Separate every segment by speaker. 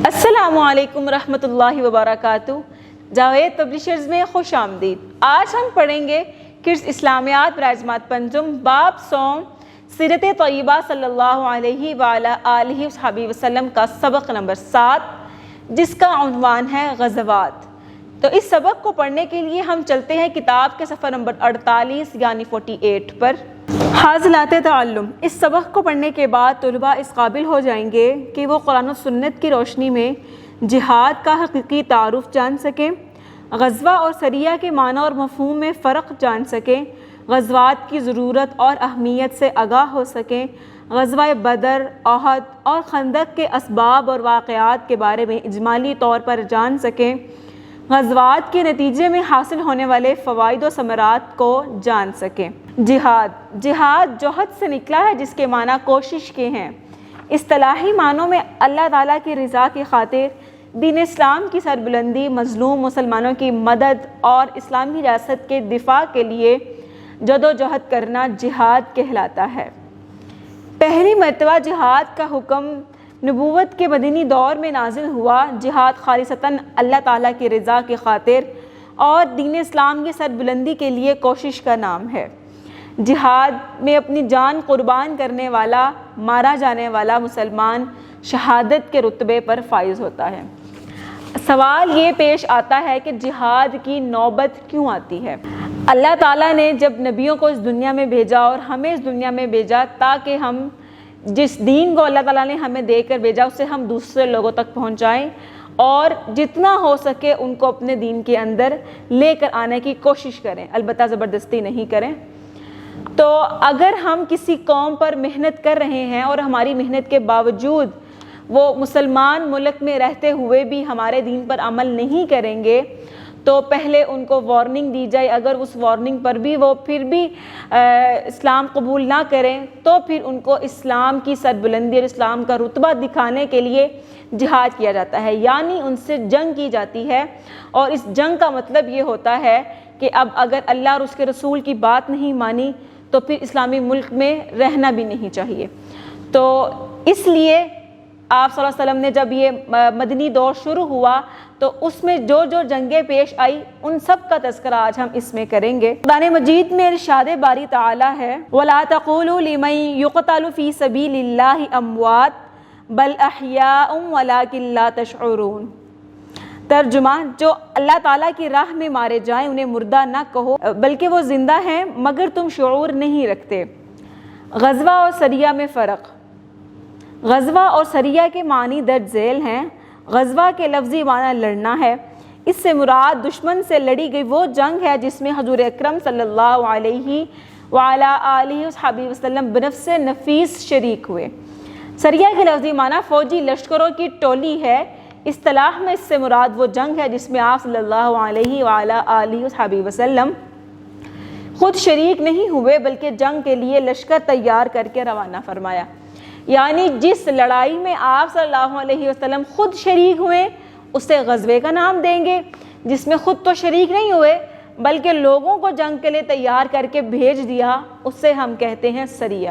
Speaker 1: السلام علیکم رحمۃ اللہ وبرکاتہ۔ جاوید پبلشرز میں خوش آمدید۔ آج ہم پڑھیں گے کرس اسلامیات براجمات پنجم باب سوم سیرت طیبہ صلی اللہ علیہ وآلہ وصحبہ وسلم کا سبق نمبر 7 جس کا عنوان ہے غزوات۔ تو اس سبق کو پڑھنے کے لیے ہم چلتے ہیں کتاب کے صفحہ نمبر 48 یعنی 48 پر۔ حاصلات تعلم۔ اس سبق کو پڑھنے کے بعد طلباء اس قابل ہو جائیں گے کہ وہ قرآن و سنت کی روشنی میں جہاد کا حقیقی تعارف جان سکیں، غزوہ اور سریہ کے معنی اور مفہوم میں فرق جان سکیں، غزوات کی ضرورت اور اہمیت سے آگاہ ہو سکیں، غزوہ بدر، احد اور خندق کے اسباب اور واقعات کے بارے میں اجمالی طور پر جان سکیں، غزوات کے نتیجے میں حاصل ہونے والے فوائد و ثمرات کو جان سکیں۔ جہاد جوہد سے نکلا ہے جس کے معنی کوشش کے ہیں۔ اصطلاحی معنوں میں اللہ تعالیٰ کی رضا کی خاطر دین اسلام کی سربلندی، مظلوم مسلمانوں کی مدد اور اسلامی ریاست کے دفاع کے لیے جدوجہد کرنا جہاد کہلاتا ہے۔ پہلی مرتبہ جہاد کا حکم نبوت کے مدنی دور میں نازل ہوا۔ جہاد خالصتاً اللہ تعالیٰ کی رضا کی خاطر اور دین اسلام کی سربلندی کے لیے کوشش کا نام ہے۔ جہاد میں اپنی جان قربان کرنے والا، مارا جانے والا مسلمان شہادت کے رتبے پر فائز ہوتا ہے۔ سوال یہ پیش آتا ہے کہ جہاد کی نوبت کیوں آتی ہے؟ اللہ تعالیٰ نے جب نبیوں کو اس دنیا میں بھیجا اور ہمیں اس دنیا میں بھیجا تاکہ ہم جس دین کو اللہ تعالیٰ نے ہمیں دے کر بھیجا اسے ہم دوسرے لوگوں تک پہنچائیں اور جتنا ہو سکے ان کو اپنے دین کے اندر لے کر آنے کی کوشش کریں، البتہ زبردستی نہیں کریں۔ تو اگر ہم کسی قوم پر محنت کر رہے ہیں اور ہماری محنت کے باوجود وہ مسلمان ملک میں رہتے ہوئے بھی ہمارے دین پر عمل نہیں کریں گے تو پہلے ان کو وارننگ دی جائے۔ اگر اس وارننگ پر بھی وہ پھر بھی اسلام قبول نہ کریں تو پھر ان کو اسلام کی سربلندی اور اسلام کا رتبہ دکھانے کے لیے جہاد کیا جاتا ہے، یعنی ان سے جنگ کی جاتی ہے۔ اور اس جنگ کا مطلب یہ ہوتا ہے کہ اب اگر اللہ اور اس کے رسول کی بات نہیں مانی تو پھر اسلامی ملک میں رہنا بھی نہیں چاہیے۔ تو اس لیے آپ صلی اللہ علیہ وسلم نے جب یہ مدنی دور شروع ہوا تو اس میں جو جو جنگیں پیش آئی ان سب کا تذکرہ آج ہم اس میں کریں گے۔ قرآن مجید میں ارشاد باری تعالیٰ ہے وَلَا تَقُولُوا لِمَن يُقْتَلُ فِي سَبِيلِ اللَّهِ أَمْوَاتٌ بَلْ أَحْيَاءٌ وَلَٰكِن لَا تَشْعُرُونَ۔ ترجمہ، جو اللہ تعالیٰ کی راہ میں مارے جائیں انہیں مردہ نہ کہو بلکہ وہ زندہ ہیں مگر تم شعور نہیں رکھتے۔ غزوہ اور سریہ میں فرق۔ غزوہ اور سریہ کے معنی درج ذیل ہیں۔ غزوہ کے لفظی معنی لڑنا ہے۔ اس سے مراد دشمن سے لڑی گئی وہ جنگ ہے جس میں حضور اکرم صلی اللہ علیہ وعلیٰ آلہ وصحبہ وسلم بنفس نفیس شریک ہوئے۔ سریہ کے لفظی معنی فوجی لشکروں کی ٹولی ہے۔ اصطلاح میں اس سے مراد وہ جنگ ہے جس میں آپ صلی اللہ علیہ وعلیٰ آلہ وصحبہ وسلم خود شریک نہیں ہوئے بلکہ جنگ کے لیے لشکر تیار کر کے روانہ فرمایا۔ یعنی جس لڑائی میں آپ صلی اللہ علیہ وسلم خود شریک ہوئے اسے غزوے کا نام دیں گے، جس میں خود تو شریک نہیں ہوئے بلکہ لوگوں کو جنگ کے لیے تیار کر کے بھیج دیا اسے ہم کہتے ہیں سریہ۔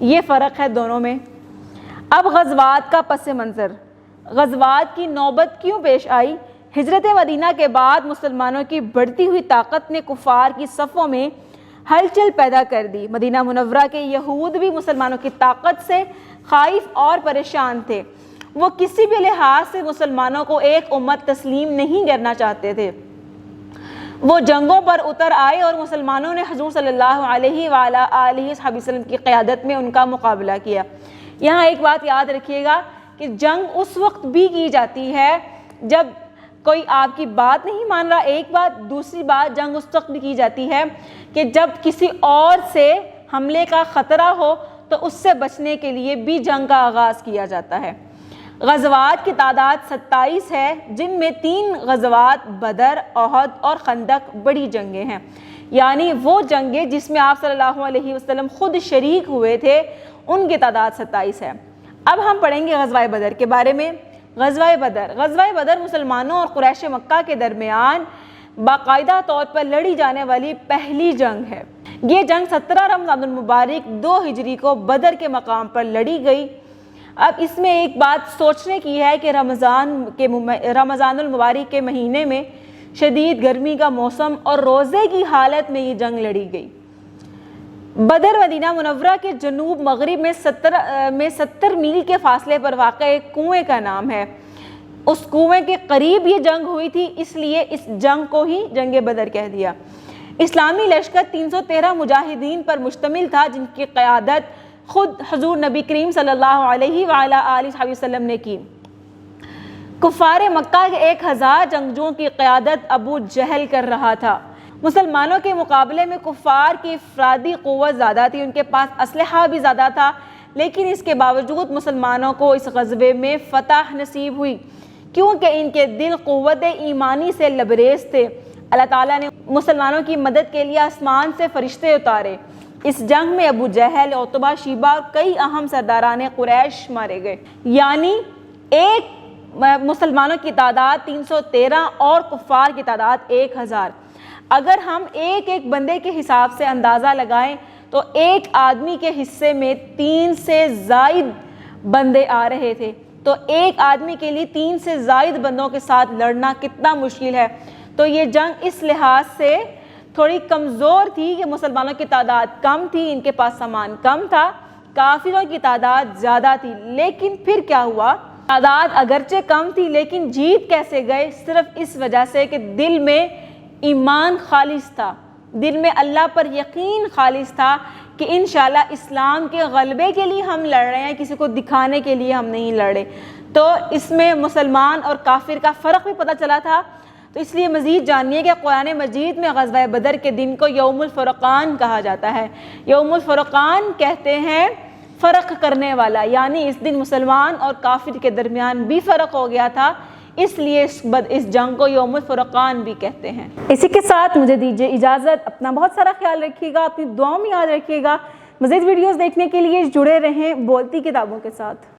Speaker 1: یہ فرق ہے دونوں میں۔ اب غزوات کا پس منظر۔ غزوات کی نوبت کیوں پیش آئی؟ ہجرت مدینہ کے بعد مسلمانوں کی بڑھتی ہوئی طاقت نے کفار کی صفوں میں ہلچل پیدا کر دی۔ مدینہ منورہ کے یہود بھی مسلمانوں کی طاقت سے خائف اور پریشان تھے۔ وہ کسی بھی لحاظ سے مسلمانوں کو ایک امت تسلیم نہیں کرنا چاہتے تھے۔ وہ جنگوں پر اتر آئے اور مسلمانوں نے حضور صلی اللہ علیہ وآلہ آلہ وسلم کی قیادت میں ان کا مقابلہ کیا۔ یہاں ایک بات یاد رکھیے گا کہ جنگ اس وقت بھی کی جاتی ہے جب کوئی آپ کی بات نہیں مان رہا، ایک بات۔ دوسری بات، جنگ اس وقت بھی کی جاتی ہے کہ جب کسی اور سے حملے کا خطرہ ہو تو اس سے بچنے کے لیے بھی جنگ کا آغاز کیا جاتا ہے۔ غزوات کی تعداد 27 ہے جن میں 3 غزوات بدر، احد اور خندق بڑی جنگیں ہیں، یعنی وہ جنگیں جس میں آپ صلی اللہ علیہ وسلم خود شریک ہوئے تھے ان کی تعداد 27 ہے۔ اب ہم پڑھیں گے غزوہ بدر کے بارے میں۔ غزوہ بدر۔ غزوہ بدر مسلمانوں اور قریش مکہ کے درمیان باقاعدہ طور پر لڑی جانے والی پہلی جنگ ہے۔ یہ جنگ 17 رمضان المبارک 2 ہجری کو بدر کے مقام پر لڑی گئی۔ اب اس میں ایک بات سوچنے کی ہے کہ رمضان المبارک کے مہینے میں شدید گرمی کا موسم اور روزے کی حالت میں یہ جنگ لڑی گئی۔ بدر مدینہ منورہ کے جنوب مغرب میں 70 میل کے فاصلے پر واقع ایک کنویں کا نام ہے۔ اس کنویں کے قریب یہ جنگ ہوئی تھی، اس لیے اس جنگ کو ہی جنگ بدر کہہ دیا۔ اسلامی لشکر 313 مجاہدین پر مشتمل تھا، جن کی قیادت خود حضور نبی کریم صلی اللہ علیہ وآلہ وسلم نے کی۔ کفار مکہ کے 1000 جنگجوؤں کی قیادت ابو جہل کر رہا تھا۔ مسلمانوں کے مقابلے میں کفار کی افرادی قوت زیادہ تھی، ان کے پاس اسلحہ بھی زیادہ تھا، لیکن اس کے باوجود مسلمانوں کو اس غزوے میں فتح نصیب ہوئی، کیونکہ ان کے دل قوت ایمانی سے لبریز تھے۔ اللہ تعالیٰ نے مسلمانوں کی مدد کے لیے آسمان سے فرشتے اتارے۔ اس جنگ میں ابو جہل، عتبہ، شیبہ اور کئی اہم سرداران قریش مارے گئے، یعنی ایک مسلمانوں کی تعداد 313 اور کفار کی تعداد 1000۔ اگر ہم ایک ایک بندے کے حساب سے اندازہ لگائیں تو ایک آدمی کے حصے میں 3 سے زائد بندے آ رہے تھے، تو ایک آدمی کے لیے 3 سے زائد بندوں کے ساتھ لڑنا کتنا مشکل ہے۔ تو یہ جنگ اس لحاظ سے تھوڑی کمزور تھی کہ مسلمانوں کی تعداد کم تھی، ان کے پاس سامان کم تھا، کافروں کی تعداد زیادہ تھی۔ لیکن پھر کیا ہوا؟ تعداد اگرچہ کم تھی لیکن جیت کیسے گئے؟ صرف اس وجہ سے کہ دل میں ایمان خالص تھا، دل میں اللہ پر یقین خالص تھا کہ انشاءاللہ اسلام کے غلبے کے لیے ہم لڑ رہے ہیں، کسی کو دکھانے کے لیے ہم نہیں لڑے۔ تو اس میں مسلمان اور کافر کا فرق بھی پتہ چلا تھا۔ تو اس لیے مزید جانیے کہ قرآن مجید میں غزوہ بدر کے دن کو یوم الفرقان کہا جاتا ہے۔ یوم الفرقان کہتے ہیں فرق کرنے والا، یعنی اس دن مسلمان اور کافر کے درمیان بھی فرق ہو گیا تھا، اس لیے اس جنگ کو یوم الفرقان بھی کہتے ہیں۔ اسی کے ساتھ مجھے دیجیے اجازت، اپنا بہت سارا خیال رکھیے گا، اپنی دعاؤں میں یاد رکھیے گا۔ مزید ویڈیوز دیکھنے کے لیے جڑے رہیں بولتی کتابوں کے ساتھ۔